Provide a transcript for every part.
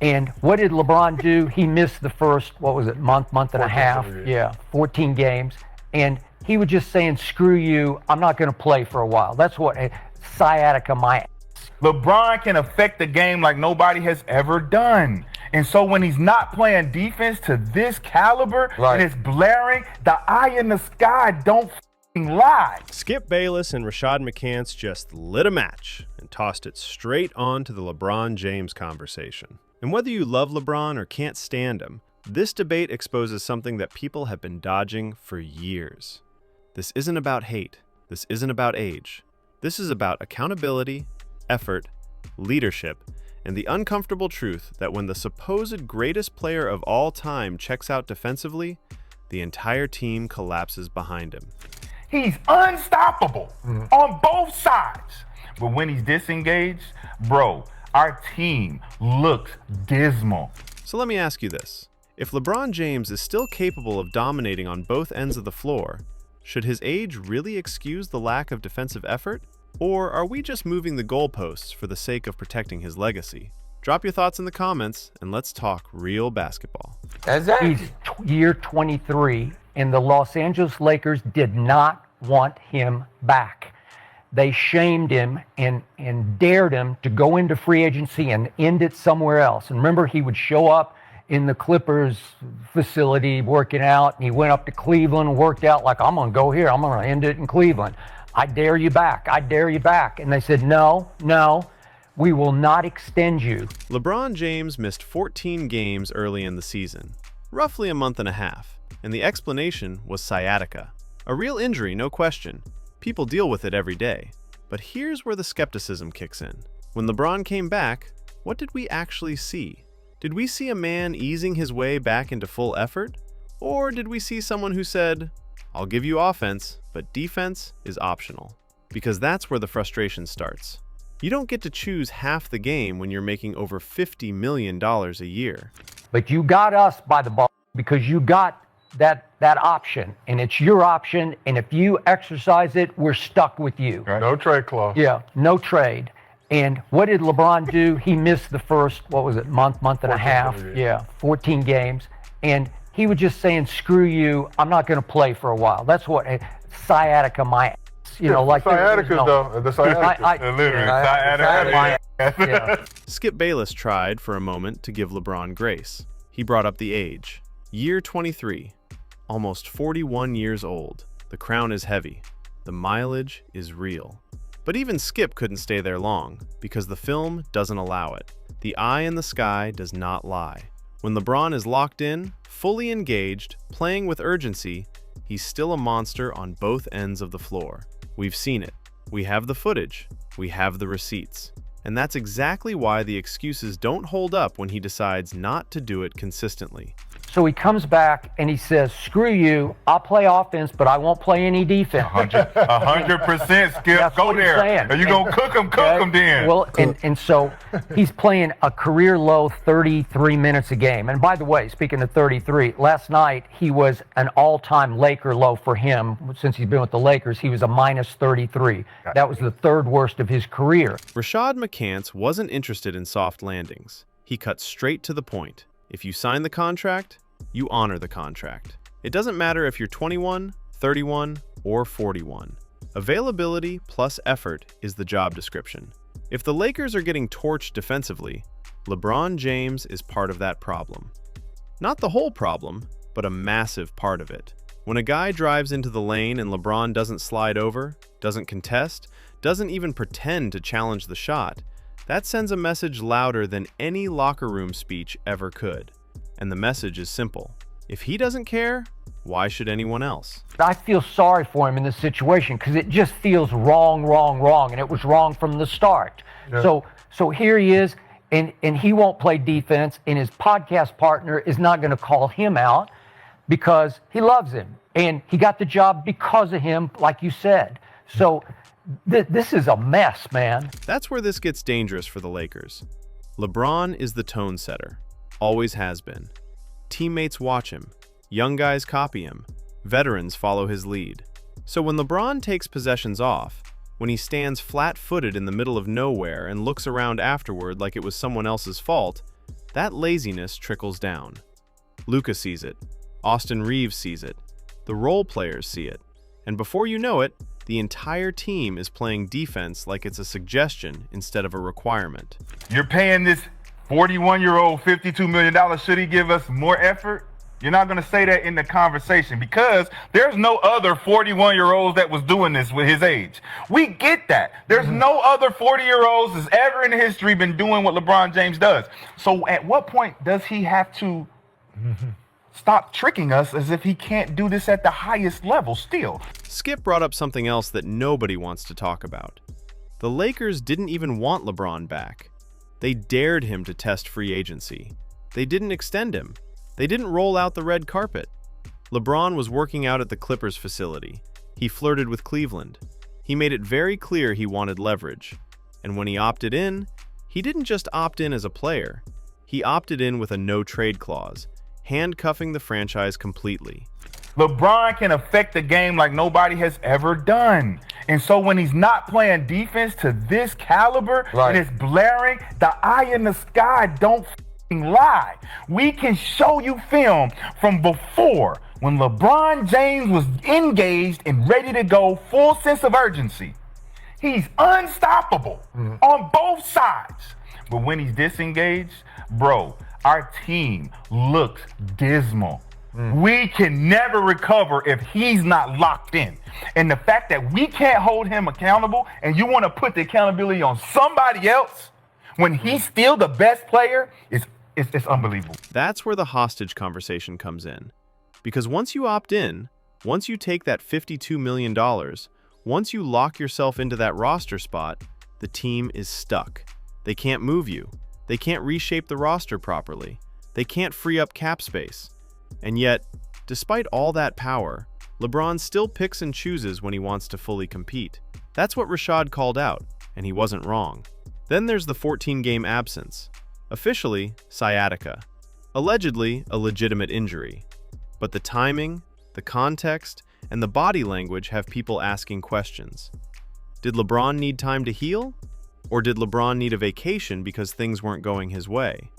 And what did LeBron do? He missed the first, what was it, month and a half? Yeah, 14 games. And he was just saying, screw you, I'm not going to play for a while. That's what, sciatica my ass. LeBron can affect the game like nobody has ever done. And so when he's not playing defense to this caliber, and it's blaring, the eye in the sky don't lie. Skip Bayless and Rashad McCants just lit a match and tossed it straight on to the LeBron James conversation. And whether you love LeBron or can't stand him, this debate exposes something that people have been dodging for years. This isn't about hate. This isn't about age. This is about accountability, effort, leadership, and the uncomfortable truth that when the supposed greatest player of all time checks out defensively, the entire team collapses behind him. He's unstoppable on both sides. But when he's disengaged, bro, our team looks dismal. So let me ask you this. If LeBron James is still capable of dominating on both ends of the floor, should his age really excuse the lack of defensive effort? Or are we just moving the goalposts for the sake of protecting his legacy? Drop your thoughts in the comments and let's talk real basketball. He's year 23, and the Los Angeles Lakers did not want him back. They shamed him and dared him to go into free agency and end it somewhere else. And remember, he would show up in the Clippers facility working out, and he went up to Cleveland and worked out like, I'm going to go here. I'm going to end it in Cleveland. I dare you back. I dare you back. And they said, no, we will not extend you. LeBron James missed 14 games early in the season, roughly a month and a half, and the explanation was sciatica. A real injury, no question. People deal with it every day. But here's where the skepticism kicks in. When LeBron came back, what did we actually see? Did we see a man easing his way back into full effort? Or did we see someone who said, I'll give you offense, but defense is optional? Because that's where the frustration starts. You don't get to choose half the game when you're making over $50 million a year. But you got us by the ball because you got that option, and it's your option, and if you exercise it, we're stuck with you. Right. No trade clause. Yeah, no trade. And what did LeBron do? He missed the first, what was it, month and a half? Yeah, 14 games. And he was just saying, screw you, I'm not going to play for a while. That's what, sciatica my ass. You know, like sciatica, though. The sciatica. Literally, sciatica. Yeah. Skip Bayless tried for a moment to give LeBron grace. He brought up the age. Year 23, almost 41 years old. The crown is heavy. The mileage is real. But even Skip couldn't stay there long, because the film doesn't allow it. The eye in the sky does not lie. When LeBron is locked in, fully engaged, playing with urgency, he's still a monster on both ends of the floor. We've seen it. We have the footage. We have the receipts. And that's exactly why the excuses don't hold up when he decides not to do it consistently. So he comes back and he says, screw you, I'll play offense, but I won't play any defense. 100%, Skip. That's Go what he's there. saying. Are you going to cook him then? Well, and so he's playing a career low 33 minutes a game. And by the way, speaking of 33, last night he was an all-time Laker low for him. Since he's been with the Lakers, he was a minus 33. That was the third worst of his career. Rashad McCants wasn't interested in soft landings. He cut straight to the point. If you sign the contract, you honor the contract. It doesn't matter if you're 21, 31, or 41. Availability plus effort is the job description. If the Lakers are getting torched defensively, LeBron James is part of that problem. Not the whole problem, but a massive part of it. When a guy drives into the lane and LeBron doesn't slide over, doesn't contest, doesn't even pretend to challenge the shot, that sends a message louder than any locker room speech ever could. And the message is simple. If he doesn't care, why should anyone else? I feel sorry for him in this situation because it just feels wrong, and it was wrong from the start. Yeah. So here he is, and he won't play defense, and his podcast partner is not going to call him out because he loves him, and he got the job because of him, like you said. So this is a mess, man. That's where this gets dangerous for the Lakers. LeBron is the tone setter. Always has been. Teammates watch him. Young guys copy him. Veterans follow his lead. So when LeBron takes possessions off, when he stands flat-footed in the middle of nowhere and looks around afterward like it was someone else's fault, That laziness trickles down. Luka sees it. Austin Reaves sees it. The role players see it. And before you know it, the entire team is playing defense like it's a suggestion instead of a requirement. You're paying this 41-year-old $52 million. Should he give us more effort? You're not going to say that in the conversation because there's no other 41-year-olds that was doing this with his age. We get that. There's no other 40-year-olds that's ever in history been doing what LeBron James does. So at what point does he have to stop tricking us as if he can't do this at the highest level still? Skip brought up something else that nobody wants to talk about. The Lakers didn't even want LeBron back. They dared him to test free agency. They didn't extend him. They didn't roll out the red carpet. LeBron was working out at the Clippers facility. He flirted with Cleveland. He made it very clear he wanted leverage. And when he opted in, he didn't just opt in as a player. He opted in with a no-trade clause, handcuffing the franchise completely. LeBron can affect the game like nobody has ever done. And so when he's not playing defense to this caliber and it's blaring, the eye in the sky don't lie. We can show you film from before when LeBron James was engaged and ready to go, full sense of urgency. He's unstoppable on both sides. But when he's disengaged, bro, our team looks dismal. We can never recover if he's not locked in. And the fact that we can't hold him accountable and you want to put the accountability on somebody else when he's still the best player it's unbelievable. That's where the hostage conversation comes in. Because once you opt in, once you take that $52 million, once you lock yourself into that roster spot, the team is stuck. They can't move you. They can't reshape the roster properly. They can't free up cap space. And yet, despite all that power, LeBron still picks and chooses when he wants to fully compete. That's what Rashad called out, and he wasn't wrong. Then there's the 14-game absence. Officially, sciatica. Allegedly, a legitimate injury. But the timing, the context, and the body language have people asking questions. Did LeBron need time to heal? Or did LeBron need a vacation because things weren't going his way?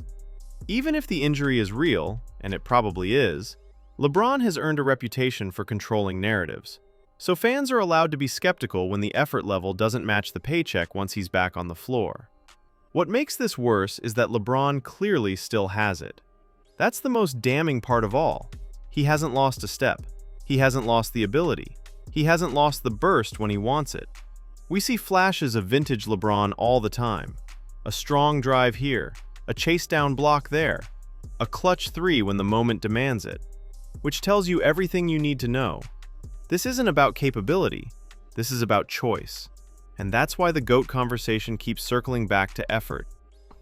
Even if the injury is real, and it probably is, LeBron has earned a reputation for controlling narratives. So fans are allowed to be skeptical when the effort level doesn't match the paycheck once he's back on the floor. What makes this worse is that LeBron clearly still has it. That's the most damning part of all. He hasn't lost a step. He hasn't lost the ability. He hasn't lost the burst when he wants it. We see flashes of vintage LeBron all the time. A strong drive here, a chase down block there, a clutch three when the moment demands it, which tells you everything you need to know. This isn't about capability. This is about choice. And that's why the GOAT conversation keeps circling back to effort.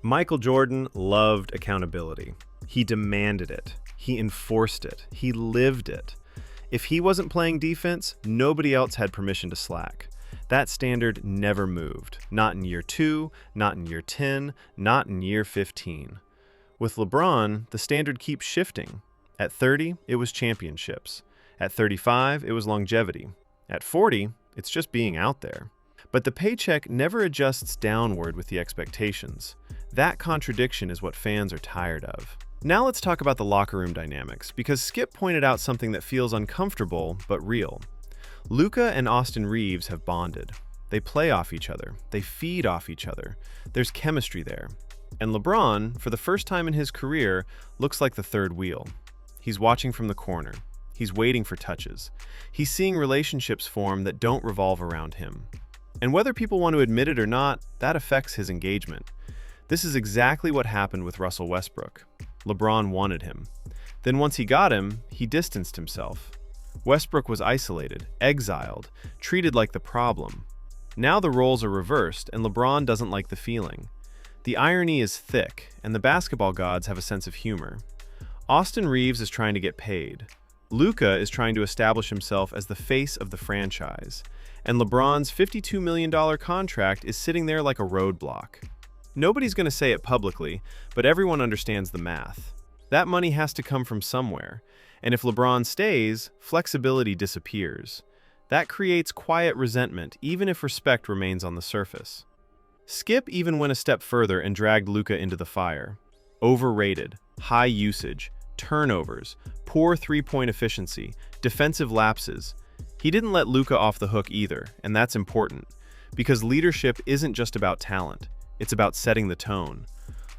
Michael Jordan loved accountability. He demanded it. He enforced it. He lived it. If he wasn't playing defense, nobody else had permission to slack. That standard never moved. Not in year 2, not in year 10, not in year 15. With LeBron, the standard keeps shifting. At 30, it was championships. At 35, it was longevity. At 40, it's just being out there. But the paycheck never adjusts downward with the expectations. That contradiction is what fans are tired of. Now let's talk about the locker room dynamics, because Skip pointed out something that feels uncomfortable but real. Luka and Austin Reaves have bonded. They play off each other. They feed off each other. There's chemistry there. And LeBron, for the first time in his career, looks like the third wheel. He's watching from the corner. He's waiting for touches. He's seeing relationships form that don't revolve around him. And whether people want to admit it or not, that affects his engagement. This is exactly what happened with Russell Westbrook. LeBron wanted him. Then once he got him, he distanced himself. Westbrook was isolated, exiled, treated like the problem. Now the roles are reversed, and LeBron doesn't like the feeling. The irony is thick, and the basketball gods have a sense of humor. Austin Reaves is trying to get paid. Luka is trying to establish himself as the face of the franchise. And LeBron's $52 million contract is sitting there like a roadblock. Nobody's going to say it publicly, but everyone understands the math. That money has to come from somewhere. And if LeBron stays, flexibility disappears. That creates quiet resentment, even if respect remains on the surface. Skip even went a step further and dragged Luka into the fire. Overrated, high usage, turnovers, poor three-point efficiency, defensive lapses. He didn't let Luka off the hook either, and that's important, because leadership isn't just about talent, it's about setting the tone.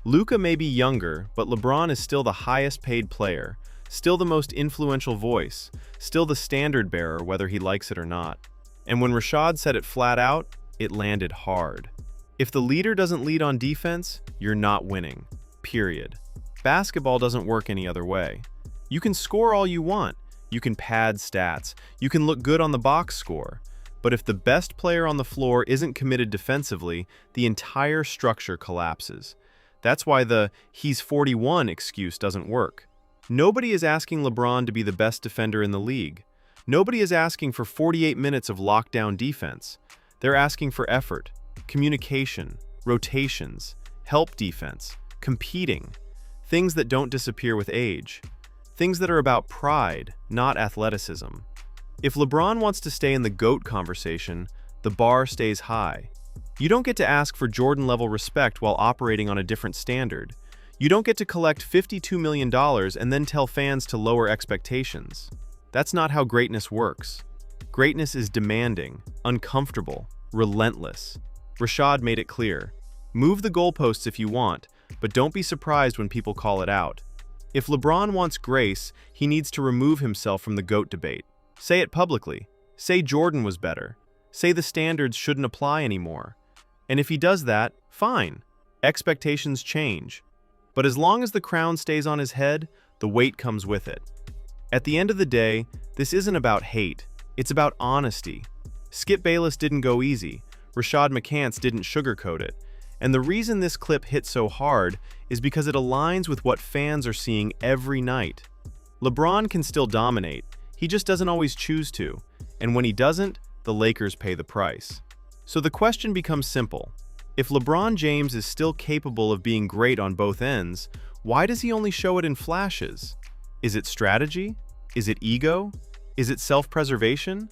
Luka may be younger, but LeBron is still the highest paid player, still the most influential voice, still the standard bearer whether he likes it or not. And when Rashad said it flat out, it landed hard. If the leader doesn't lead on defense, you're not winning. Period. Basketball doesn't work any other way. You can score all you want, you can pad stats, you can look good on the box score, but if the best player on the floor isn't committed defensively, the entire structure collapses. That's why the "he's 41" excuse doesn't work. Nobody is asking LeBron to be the best defender in the league. Nobody is asking for 48 minutes of lockdown defense. They're asking for effort, communication, rotations, help defense, competing, things that don't disappear with age, things that are about pride, not athleticism. If LeBron wants to stay in the GOAT conversation, the bar stays high. You don't get to ask for Jordan-level respect while operating on a different standard. You don't get to collect $52 million and then tell fans to lower expectations. That's not how greatness works. Greatness is demanding, uncomfortable, relentless. Rashad made it clear. Move the goalposts if you want, but don't be surprised when people call it out. If LeBron wants grace, he needs to remove himself from the GOAT debate. Say it publicly. Say Jordan was better. Say the standards shouldn't apply anymore. And if he does that, fine. Expectations change. But as long as the crown stays on his head, the weight comes with it. At the end of the day, this isn't about hate. It's about honesty. Skip Bayless didn't go easy. Rashad McCants didn't sugarcoat it. And the reason this clip hit so hard is because it aligns with what fans are seeing every night. LeBron can still dominate. He just doesn't always choose to. And when he doesn't, the Lakers pay the price. So the question becomes simple. If LeBron James is still capable of being great on both ends, why does he only show it in flashes? Is it strategy? Is it ego? Is it self-preservation?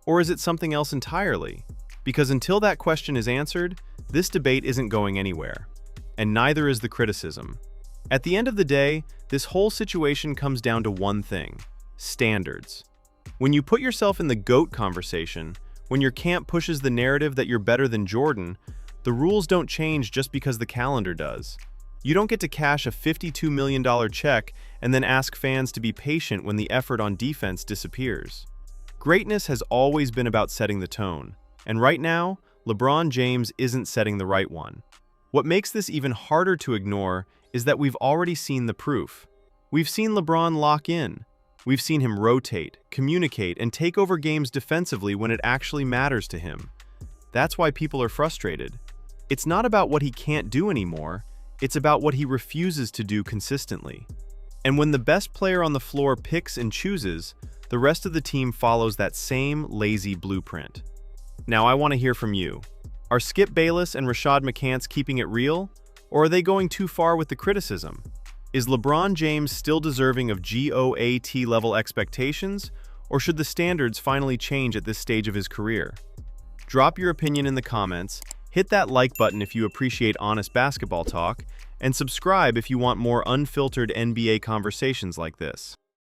Or is it something else entirely? Because until that question is answered, this debate isn't going anywhere. And neither is the criticism. At the end of the day, this whole situation comes down to one thing: standards. When you put yourself in the GOAT conversation, when your camp pushes the narrative that you're better than Jordan, the rules don't change just because the calendar does. You don't get to cash a $52 million check and then ask fans to be patient when the effort on defense disappears. Greatness has always been about setting the tone, and right now, LeBron James isn't setting the right one. What makes this even harder to ignore is that we've already seen the proof. We've seen LeBron lock in. We've seen him rotate, communicate, and take over games defensively when it actually matters to him. That's why people are frustrated. It's not about what he can't do anymore, it's about what he refuses to do consistently. And when the best player on the floor picks and chooses, the rest of the team follows that same lazy blueprint. Now I want to hear from you. Are Skip Bayless and Rashad McCants keeping it real, or are they going too far with the criticism? Is LeBron James still deserving of GOAT-level expectations, or should the standards finally change at this stage of his career? Drop your opinion in the comments, hit that like button if you appreciate honest basketball talk, and subscribe if you want more unfiltered NBA conversations like this.